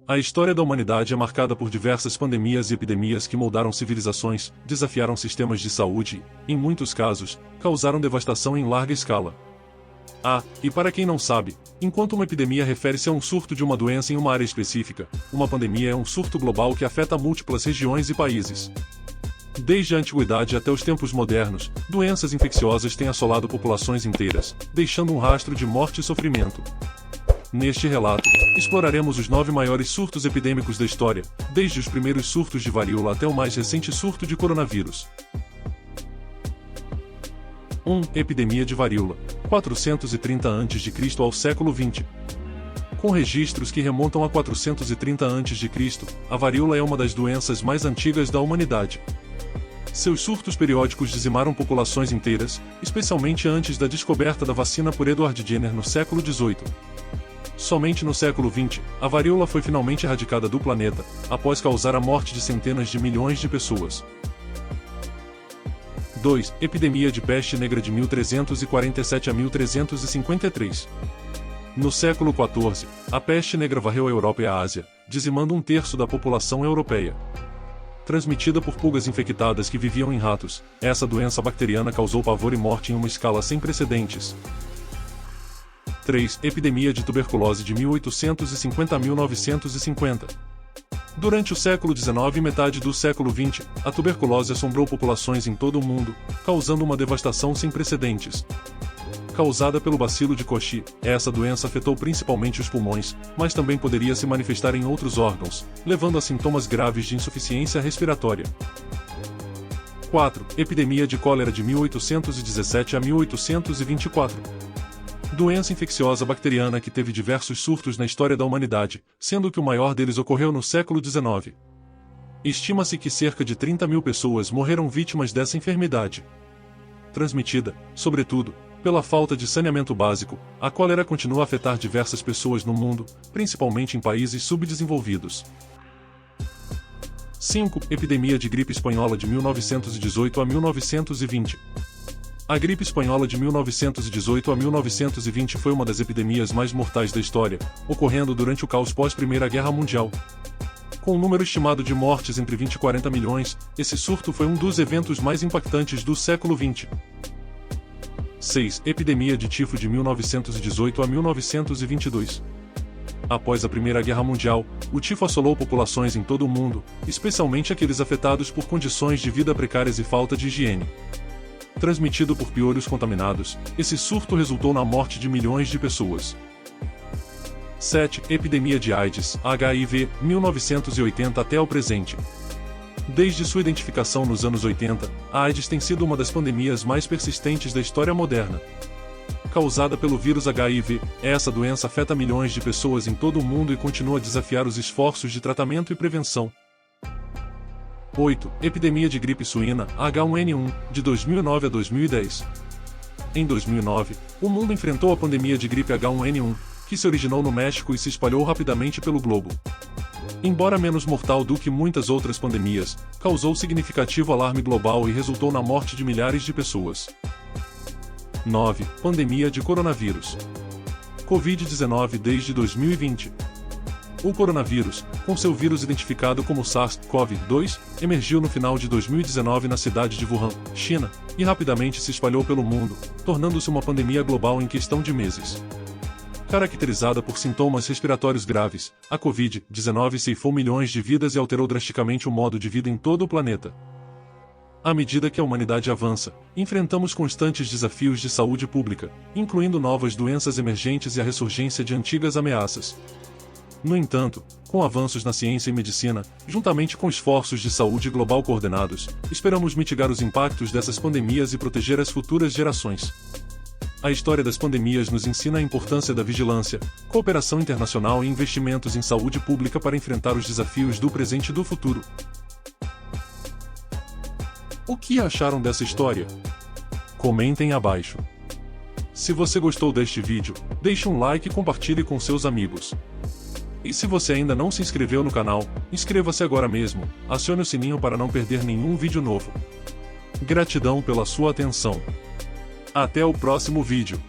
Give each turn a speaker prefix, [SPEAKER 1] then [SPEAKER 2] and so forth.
[SPEAKER 1] A história da humanidade é marcada por diversas pandemias e epidemias que moldaram civilizações, desafiaram sistemas de saúde e, em muitos casos, causaram devastação em larga escala. E para quem não sabe, enquanto uma epidemia refere-se a um surto de uma doença em uma área específica, uma pandemia é um surto global que afeta múltiplas regiões e países. Desde a antiguidade até os tempos modernos, doenças infecciosas têm assolado populações inteiras, deixando um rastro de morte e sofrimento. Neste relato, exploraremos os 9 maiores surtos epidêmicos da história, desde os primeiros surtos de varíola até o mais recente surto de coronavírus. 1. Epidemia de varíola, 430 a.C. ao século XX. Com registros que remontam a 430 a.C., a varíola é uma das doenças mais antigas da humanidade. Seus surtos periódicos dizimaram populações inteiras, especialmente antes da descoberta da vacina por Edward Jenner no século XVIII. Somente no século XX, a varíola foi finalmente erradicada do planeta, após causar a morte de centenas de milhões de pessoas. 2. Epidemia de peste negra de 1347 a 1353. No século XIV, a peste negra varreu a Europa e a Ásia, dizimando 1/3 da população europeia. Transmitida por pulgas infectadas que viviam em ratos, essa doença bacteriana causou pavor e morte em uma escala sem precedentes. 3. Epidemia de tuberculose de 1850 a 1950. Durante o século XIX e metade do século XX, a tuberculose assombrou populações em todo o mundo, causando uma devastação sem precedentes. Causada pelo bacilo de Koch, essa doença afetou principalmente os pulmões, mas também poderia se manifestar em outros órgãos, levando a sintomas graves de insuficiência respiratória. 4. Epidemia de cólera de 1817 a 1824. Doença infecciosa bacteriana que teve diversos surtos na história da humanidade, sendo que o maior deles ocorreu no século XIX. Estima-se que cerca de 30.000 pessoas morreram vítimas dessa enfermidade. Transmitida, sobretudo, pela falta de saneamento básico, a cólera continua a afetar diversas pessoas no mundo, principalmente em países subdesenvolvidos. 5. Epidemia de gripe espanhola de 1918 a 1920. A gripe espanhola de 1918 a 1920 foi uma das epidemias mais mortais da história, ocorrendo durante o caos pós-Primeira Guerra Mundial. Com um número estimado de mortes entre 20 e 40 milhões, esse surto foi um dos eventos mais impactantes do século XX. 6. Epidemia de tifo de 1918 a 1922. Após a Primeira Guerra Mundial, o tifo assolou populações em todo o mundo, especialmente aqueles afetados por condições de vida precárias e falta de higiene. Transmitido por piolhos contaminados, esse surto resultou na morte de milhões de pessoas. 7. Epidemia de AIDS, HIV, 1980 até o presente. Desde sua identificação nos anos 80, a AIDS tem sido uma das pandemias mais persistentes da história moderna. Causada pelo vírus HIV, essa doença afeta milhões de pessoas em todo o mundo e continua a desafiar os esforços de tratamento e prevenção. 8. Epidemia de gripe suína, H1N1, de 2009 a 2010. Em 2009, o mundo enfrentou a pandemia de gripe H1N1, que se originou no México e se espalhou rapidamente pelo globo. Embora menos mortal do que muitas outras pandemias, causou significativo alarme global e resultou na morte de milhares de pessoas. 9. Pandemia de coronavírus. Covid-19 desde 2020. O coronavírus, com seu vírus identificado como SARS-CoV-2, emergiu no final de 2019 na cidade de Wuhan, China, e rapidamente se espalhou pelo mundo, tornando-se uma pandemia global em questão de meses. Caracterizada por sintomas respiratórios graves, a Covid-19 ceifou milhões de vidas e alterou drasticamente o modo de vida em todo o planeta. À medida que a humanidade avança, enfrentamos constantes desafios de saúde pública, incluindo novas doenças emergentes e a ressurgência de antigas ameaças. No entanto, com avanços na ciência e medicina, juntamente com esforços de saúde global coordenados, esperamos mitigar os impactos dessas pandemias e proteger as futuras gerações. A história das pandemias nos ensina a importância da vigilância, cooperação internacional e investimentos em saúde pública para enfrentar os desafios do presente e do futuro. O que acharam dessa história? Comentem abaixo. Se você gostou deste vídeo, deixe um like e compartilhe com seus amigos. E se você ainda não se inscreveu no canal, inscreva-se agora mesmo, acione o sininho para não perder nenhum vídeo novo. Gratidão pela sua atenção. Até o próximo vídeo.